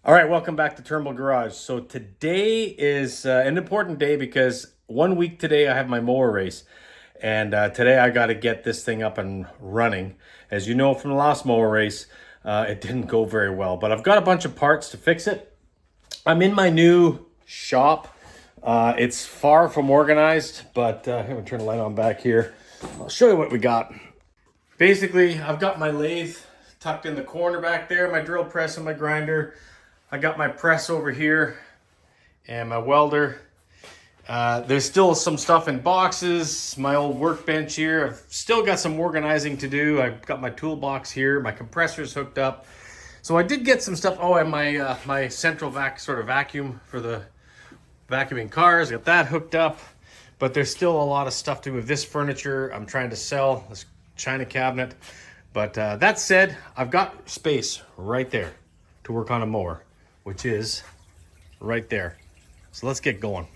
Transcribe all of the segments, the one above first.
All right, welcome back to Turnbull Garage. So today is an important day because 1 week today I have my mower race. And today I got to get this thing up and running. As you know from the last mower race, it didn't go very well. But I've got a bunch of parts to fix it. I'm in my new shop. It's far from organized, but here, I'm going to turn the light on back here. I'll show you what we got. Basically, I've got my lathe tucked in the corner back there, my drill press and my grinder. I got my press over here and my welder. There's still some stuff in boxes, my old workbench here. I've still got some organizing to do. I've got my toolbox here, my compressor's hooked up. So I did get some stuff. Oh, and my central vacuum for the vacuuming cars. Got that hooked up. But there's still a lot of stuff to move. This furniture I'm trying to sell, this china cabinet. But that said, I've got space right there to work on a mower, which is right there. So let's get going.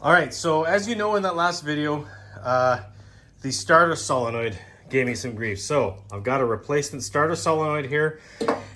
All right, so as you know in that last video, the starter solenoid gave me some grief. So I've got a replacement starter solenoid here.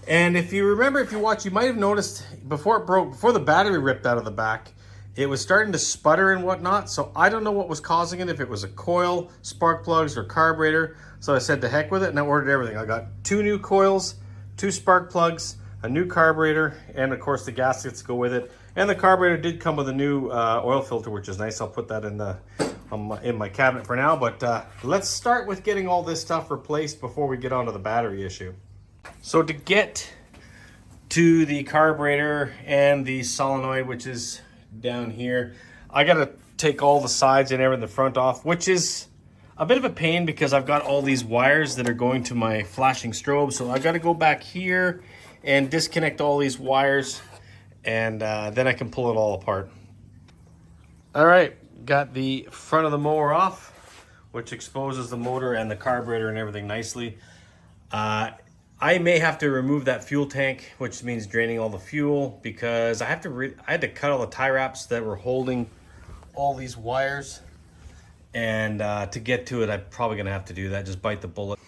And if you remember, if you watch, you might have noticed before it broke, before the battery ripped out of the back, it was starting to sputter and whatnot. So I don't know what was causing it, if it was a coil, spark plugs, or carburetor. So I said to heck with it and I ordered everything. I got 2 new coils, 2 spark plugs, a new carburetor, and of course the gaskets go with it. And the carburetor did come with a new oil filter, which is nice. I'll put that in my cabinet for now. But let's start with getting all this stuff replaced before we get onto the battery issue. So to get to the carburetor and the solenoid, which is down here, I gotta take all the sides and everything in the front off, which is a bit of a pain because I've got all these wires that are going to my flashing strobe. So I gotta go back here and disconnect all these wires, and then I can pull it all apart. All right, got the front of the mower off, which exposes the motor and the carburetor and everything nicely. I may have to remove that fuel tank, which means draining all the fuel, because I had to cut all the tie wraps that were holding all these wires, and to get to it, I'm probably gonna have to do that, just bite the bullet.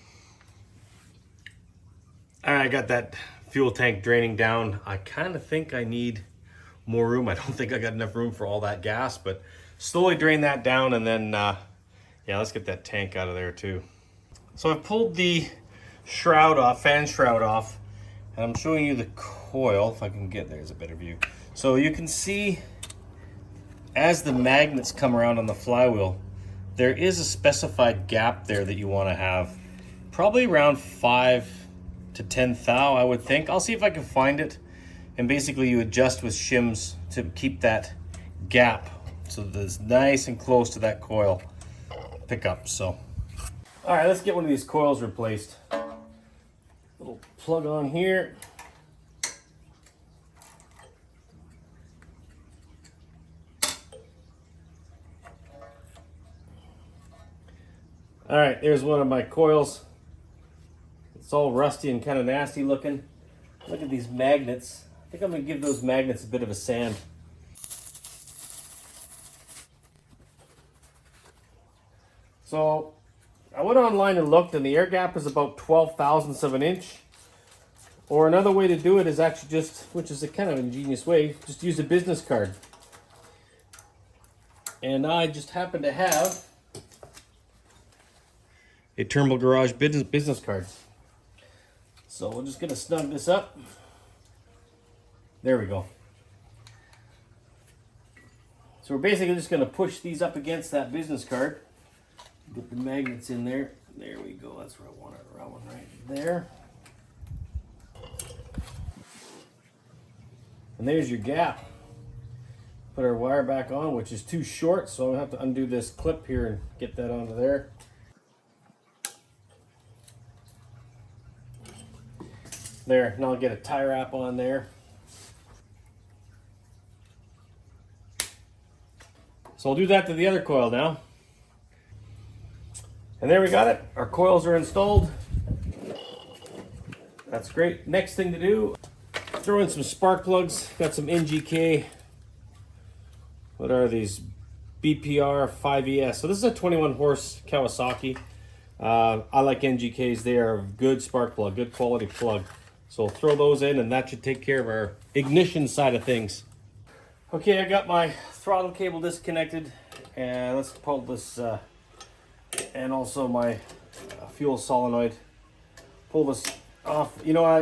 All right, I got that fuel tank draining down. I kind of think I need more room. I don't think I got enough room for all that gas, but slowly drain that down, and then yeah, let's get that tank out of there too. So I pulled the shroud off, fan shroud off, and I'm showing you the coil. If I can get there's a better view. So you can see as the magnets come around on the flywheel, there is a specified gap there that you want to have, probably around 5 to 10 thou, I would think. I'll see if I can find it. And basically you adjust with shims to keep that gap so that it's nice and close to that coil pickup. So, all right, let's get one of these coils replaced. Little plug on here. All right, there's one of my coils. It's all rusty and kind of nasty looking. Look at these magnets. I think I'm gonna give those magnets a bit of a sand. So I went online and looked, and the air gap is about 12 thousandths of an inch. Or another way to do it is actually just, which is a kind of ingenious way, just use a business card. And I just happen to have a Turnbull Garage business card. So we're just gonna snug this up. There we go. So we're basically just gonna push these up against that business card. Get the magnets in there. There we go, that's where I want it, around one right there. And there's your gap. Put our wire back on, which is too short, so I'll have to undo this clip here and get that onto there. There, now I'll get a tie wrap on there. So I'll do that to the other coil now. And there we got it. Our coils are installed. That's great. Next thing to do, throw in some spark plugs. Got some NGK. What are these? BPR 5ES. So this is a 21 horse Kawasaki. I like NGKs. They are a good spark plug, good quality plug. So we'll throw those in and that should take care of our ignition side of things. Okay, I got my throttle cable disconnected, and let's pull this, and also my fuel solenoid. Pull this off. You know, I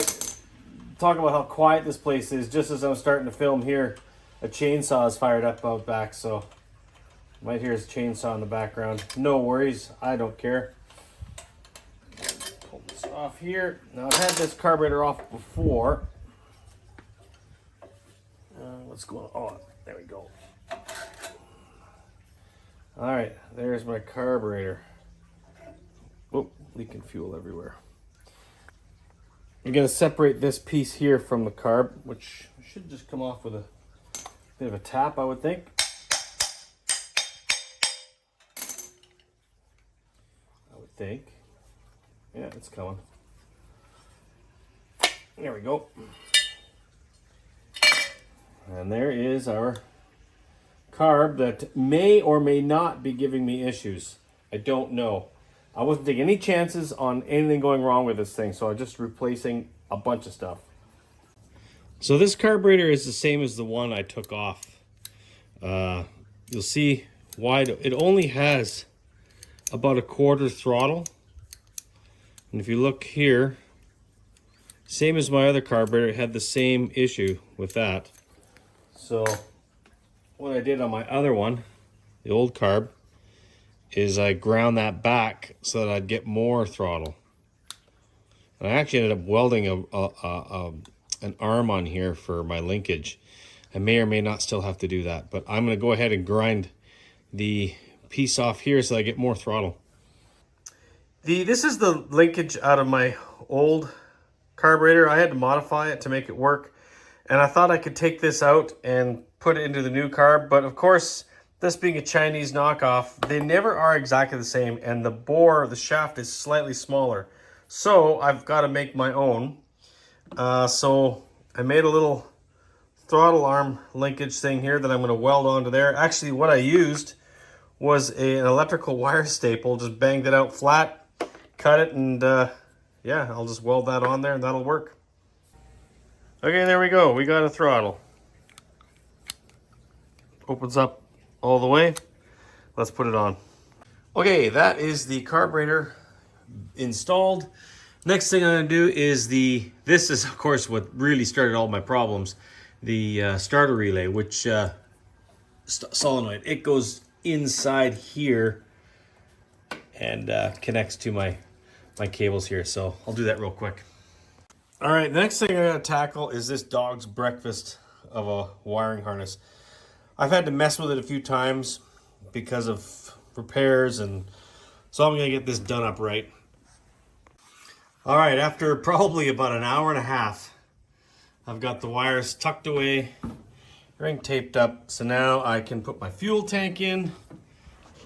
talk about how quiet this place is. Just as I'm starting to film here, a chainsaw is fired up out back, so you might hear his chainsaw in the background. No worries, I don't care. Pull this off here. Now I've had this carburetor off before. What's going on? Oh, there we go. All right, there's my carburetor. Oh, leaking fuel everywhere. You're gonna separate this piece here from the carb, which should just come off with a bit of a tap, I would think. Yeah, it's coming. There we go. And there is our carb that may or may not be giving me issues. I don't know. I wasn't taking any chances on anything going wrong with this thing, so I'm just replacing a bunch of stuff. So this carburetor is the same as the one I took off. You'll see why it only has about a quarter throttle. And if you look here, same as my other carburetor, it had the same issue with that. So what I did on my other one, the old carb, is I ground that back so that I'd get more throttle. And I actually ended up welding an arm on here for my linkage. I may or may not still have to do that, but I'm going to go ahead and grind the piece off here so I get more throttle. This is the linkage out of my old carburetor. I had to modify it to make it work. And I thought I could take this out and put it into the new carb. But of course, this being a Chinese knockoff, they never are exactly the same. And the bore, the shaft is slightly smaller. So I've got to make my own. So I made a little throttle arm linkage thing here that I'm going to weld onto there. Actually, what I used was an electrical wire staple. Just banged it out flat, cut it, and yeah, I'll just weld that on there and that'll work. Okay, there we go. We got a throttle. Opens up all the way. Let's put it on. Okay, that is the carburetor installed. Next thing I'm going to do is this is of course what really started all my problems. The starter relay, which solenoid. It goes inside here and connects to my cables here. So I'll do that real quick. All right, the next thing I'm going to tackle is this dog's breakfast of a wiring harness. I've had to mess with it a few times because of repairs, and so I'm going to get this done up right. All right, after probably about an hour and a half, I've got the wires tucked away, ring taped up, so now I can put my fuel tank in,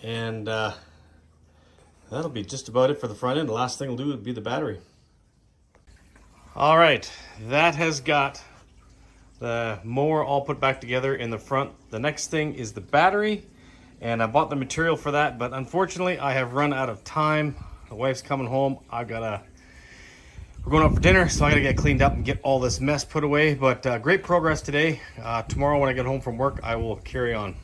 and that'll be just about it for the front end. The last thing I'll do would be the battery. All right, that has got the mower all put back together in the front. The next thing is the battery, and I bought the material for that, but unfortunately I have run out of time. The wife's coming home. We're going out for dinner, so I gotta get cleaned up and get all this mess put away, but great progress today. Tomorrow when I get home from work, I will carry on.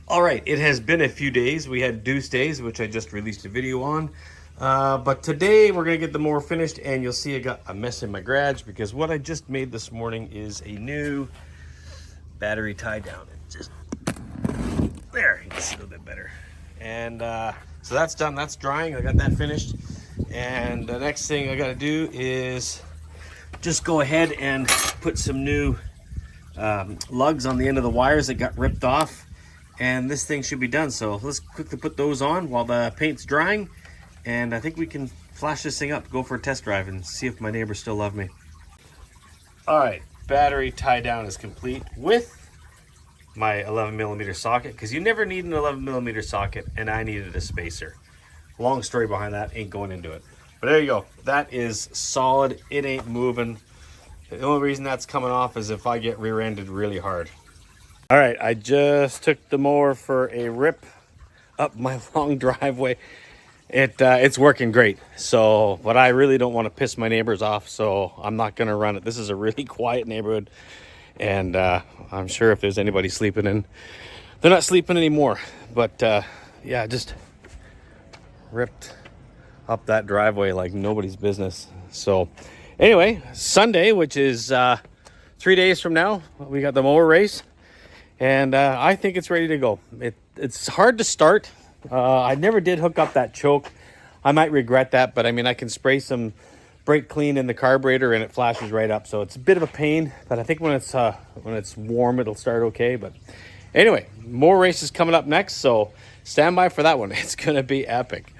All right, it has been a few days. We had Deuce Days, which I just released a video on. But today we're gonna get the mower finished, and you'll see I got a mess in my garage because what I just made this morning is a new battery tie down. Just there, you can see a little bit better. And so that's done, that's drying. I got that finished. And the next thing I gotta do is just go ahead and put some new lugs on the end of the wires that got ripped off. And this thing should be done. So let's quickly put those on while the paint's drying. And I think we can flash this thing up, go for a test drive, and see if my neighbors still love me. All right, battery tie down is complete with my 11mm socket, because you never need an 11mm socket, and I needed a spacer. Long story behind that, ain't going into it. But there you go, that is solid, it ain't moving. The only reason that's coming off is if I get rear-ended really hard. All right, I just took the mower for a rip up my long driveway. it's working great. So, but I really don't want to piss my neighbors off, so I'm not going to run it. This is a really quiet neighborhood, and I'm sure if there's anybody sleeping in, they're not sleeping anymore. But yeah, just ripped up that driveway like nobody's business. So anyway, Sunday, which is 3 days from now, we got the mower race, and I think it's ready to go. It's hard to start. I never did hook up that choke. I might regret that, but I mean, I can spray some brake clean in the carburetor and it flashes right up. So it's a bit of a pain, but I think when it's warm, it'll start okay. But anyway, more races coming up next, so stand by for that one. It's gonna be epic.